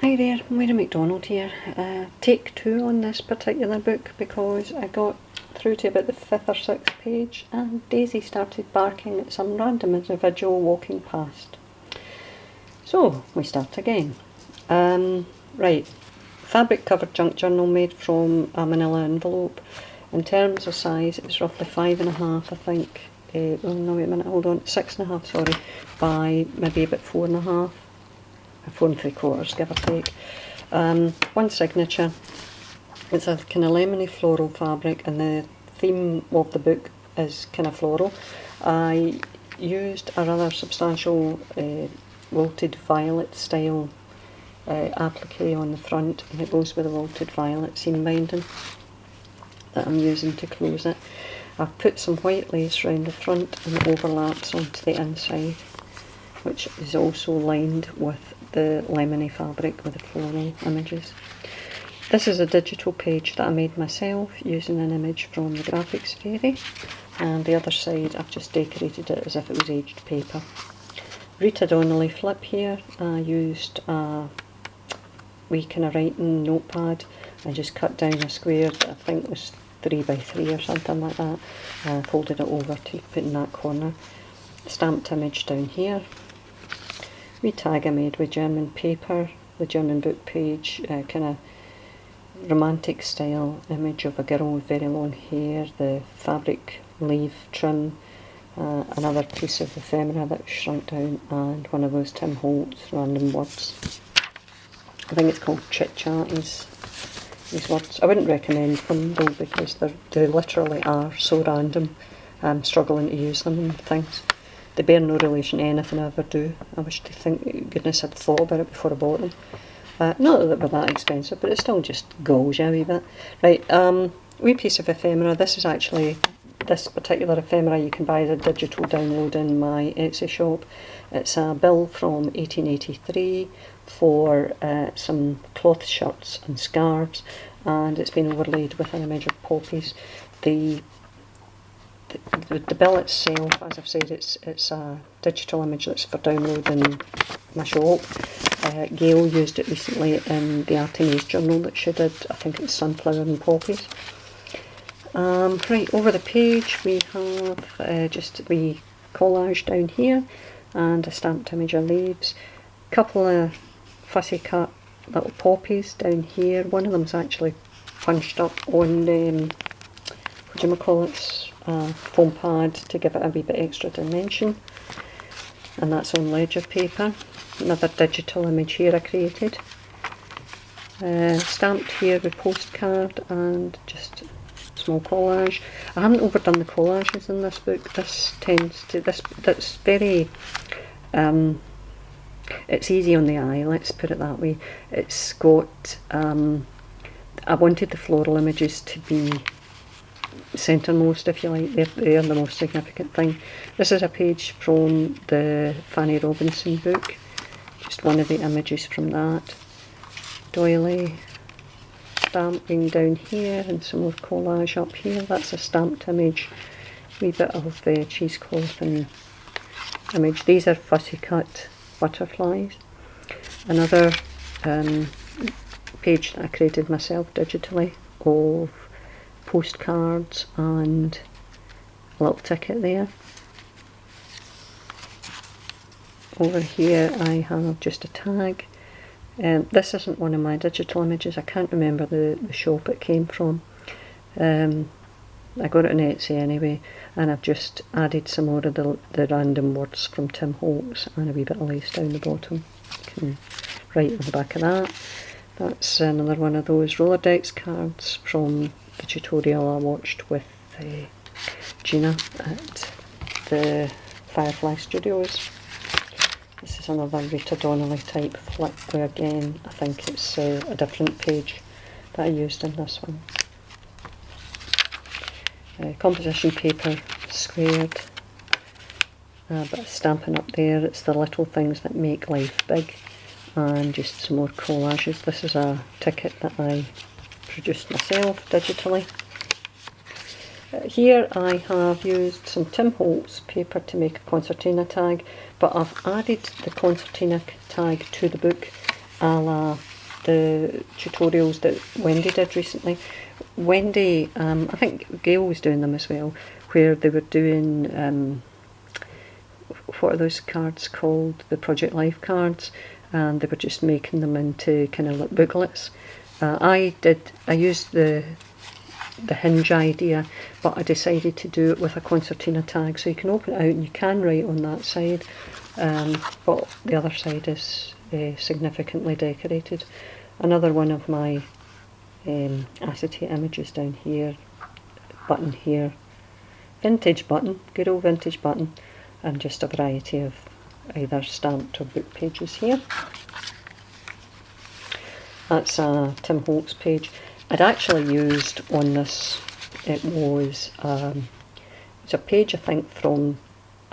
Hi there, Moira McDonald here. Take 2 on this particular book because I got through to about the 5th or 6th page and Daisy started barking at some random individual walking past. So we start again. Right, fabric covered junk journal made from a manilla envelope. In terms of size, it's roughly 5.5, I think. Oh no, wait a minute, hold on, 6.5, sorry, by maybe about 4.5. 4 3/4, give or take. One signature. It's a kind of lemony floral fabric, and the theme of the book is kind of floral. I used a rather substantial wilted violet style applique on the front, and it goes with the wilted violet seam binding that I'm using to close it. I've put some white lace around the front and it overlaps onto the inside, which is also lined with the lemony fabric with the floral images. This is a digital page that I made myself using an image from the Graphics Fairy, and the other side I've just decorated it as if it was aged paper. Rita Donnelly flip here. I used a wee kind of writing notepad. I just cut down a square that I think was 3 by 3 or something like that. I folded it over to put in that corner. Stamped image down here. Wee tag I made with German paper, the German book page, kind of romantic style image of a girl with very long hair, the fabric leaf trim, another piece of ephemera that was shrunk down, and one of those Tim Holtz random words. I think it's called chit chat, these words. I wouldn't recommend them though because they literally are so random. I'm struggling to use them and things. They bear no relation to anything I ever do. I wish to think goodness I'd thought about it before I bought them. Not that they were that expensive, but it still just goes a wee bit. Right, wee piece of ephemera. This is actually, this particular ephemera you can buy as a digital download in my Etsy shop. It's a bill from 1883 for some cloth shirts and scarves, and it's been overlaid with an image of poppies. The bill itself, as I've said, it's a digital image that's for download in my shop. Gail used it recently in the Artemis journal that she did. I think it's sunflower and poppies. Right, over the page we have just a wee collage down here and a stamped image of leaves. A couple of fussy cut little poppies down here. One of them's actually punched up on foam pad to give it a wee bit extra dimension, and that's on ledger paper. Another digital image here I created, stamped here with postcard and just small collage. I haven't overdone the collages in this book. That's very it's easy on the eye, let's put it that way. It's got I wanted the floral images to be centremost, if you like. They're the most significant thing. This is a page from the Fanny Robinson book, just one of the images from that. Doily stamping down here and some more collage up here. That's a stamped image, wee bit of the cheesecloth and image. These are fussy cut butterflies. Another page that I created myself digitally of postcards and a little ticket there. Over here I have just a tag. This isn't one of my digital images. I can't remember the shop it came from. I got it on Etsy anyway, and I've just added some more of the random words from Tim Holtz and a wee bit of lace down the bottom. You can write on the back of that. That's another one of those Rolodex cards from the tutorial I watched with Gina at the Firefly Studios. This is another Rita Donnelly type flip where again I think it's a different page that I used in this one. Composition paper squared, a bit of stamping up there. It's the little things that make life big, and just some more collages. This is a ticket that I produced myself digitally. Here I have used some Tim Holtz paper to make a concertina tag, but I've added the concertina tag to the book a la the tutorials that Wendy did recently. Wendy, I think Gail was doing them as well, where they were doing, what are those cards called? The Project Life cards, and they were just making them into kind of like booklets. I used the hinge idea, but I decided to do it with a concertina tag, so you can open it out and you can write on that side, but the other side is significantly decorated. Another one of my acetate images down here, button here, vintage button, good old vintage button, and just a variety of either stamped or book pages here. That's a Tim Holtz page. I'd actually used on this, it's a page I think from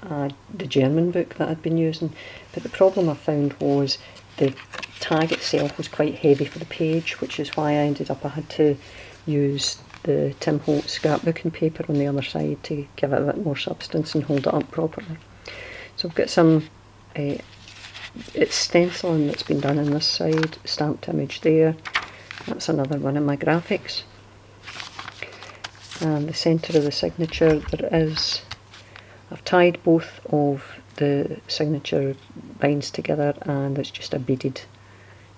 the German book that I'd been using, but the problem I found was the tag itself was quite heavy for the page, which is why I ended up I had to use the Tim Holtz scrapbooking paper on the other side to give it a bit more substance and hold it up properly. So I've got some it's stenciling that's been done on this side, stamped image there. That's another one of my graphics. And the centre of the signature, I've tied both of the signature binds together, and it's just a beaded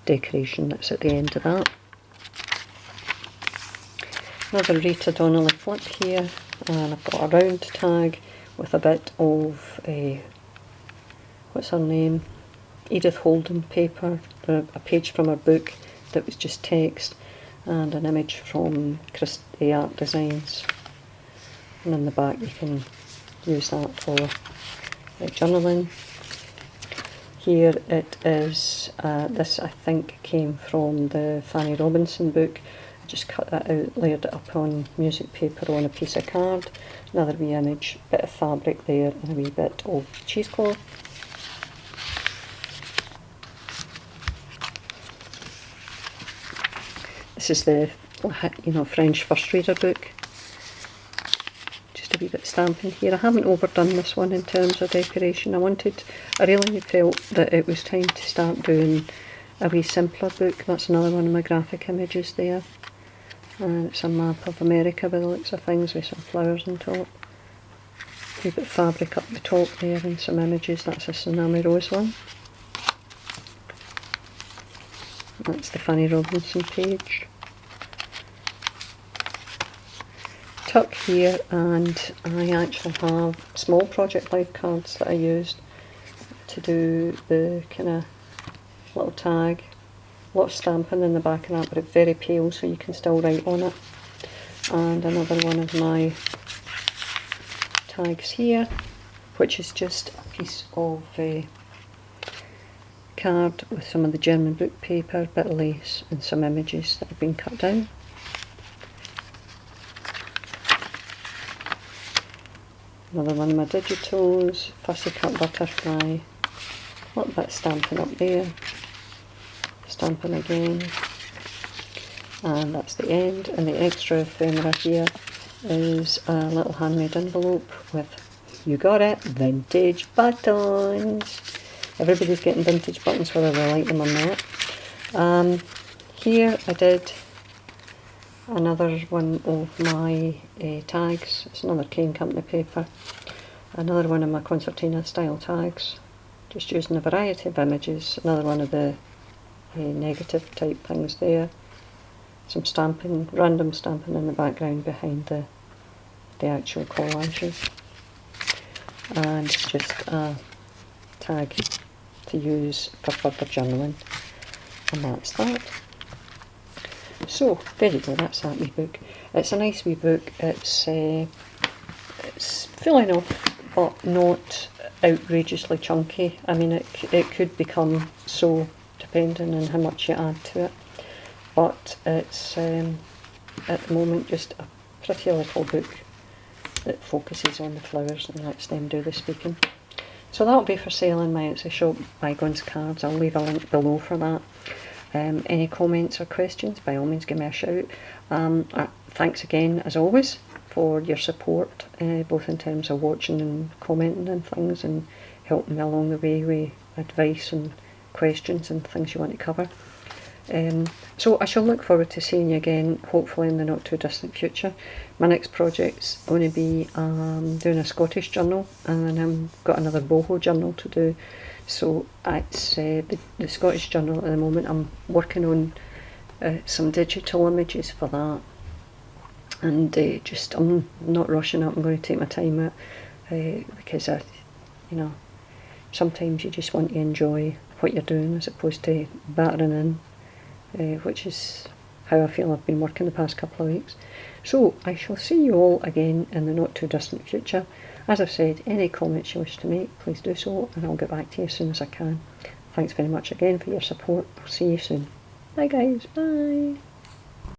decoration that's at the end of that. Another Rita Donnelly flip here, and I've got a round tag with a bit of what's her name? Edith Holden paper, a page from her book that was just text, and an image from Christie Art Designs. And in the back you can use that for journaling. Here it is, this I think came from the Fanny Robinson book. I just cut that out, layered it up on music paper on a piece of card. Another wee image, bit of fabric there, and a wee bit of cheesecloth. This is the French first reader book. Just a wee bit stamping here. I haven't overdone this one in terms of decoration. I really felt that it was time to start doing a wee simpler book. That's another one of my graphic images there. And it's a map of America by the looks of things with some flowers on top. A wee bit of fabric up the top there and some images. That's a Tsunami Rose one. That's the Fanny Robinson page. Tuck here, and I actually have small Project Life cards that I used to do the kind of little tag. A lot of stamping in the back of that, but it's very pale so you can still write on it. And another one of my tags here, which is just a piece of card with some of the German book paper, bit of lace, and some images that have been cut down. Another one of my digitals, fussy cut butterfly, a little bit of stamping up there, stamping again, and that's the end. And the extra ephemera here is a little handmade envelope with, you got it, vintage buttons. Everybody's getting vintage buttons whether they like them or not. Here I did another one of my tags. It's another Cane Company paper. Another one of my concertina style tags. Just using a variety of images. Another one of the negative type things there. Some stamping, random stamping in the background behind the actual collages. And just a tag to use for further journaling. And that's that. So, there you go, that's that wee book. It's a nice wee book. It's full enough, but not outrageously chunky. I mean, it could become so, depending on how much you add to it. But it's, at the moment, just a pretty little book that focuses on the flowers and lets them do the speaking. So that'll be for sale in my Etsy shop, Bygones Cards. I'll leave a link below for that. Any comments or questions, by all means give me a shout. Thanks again, as always, for your support, both in terms of watching and commenting and things, and helping me along the way with advice and questions and things you want to cover. So I shall look forward to seeing you again, hopefully in the not too distant future. My next project's going to be doing a Scottish journal, and then I've got another boho journal to do. So it's the Scottish journal at the moment. I'm working on some digital images for that, and I'm not rushing up. I'm going to take my time out because sometimes you just want to enjoy what you're doing as opposed to battering in, which is how I feel I've been working the past couple of weeks. So I shall see you all again in the not too distant future. As I've said, any comments you wish to make, please do so, and I'll get back to you as soon as I can. Thanks very much again for your support. I'll see you soon. Bye guys, bye.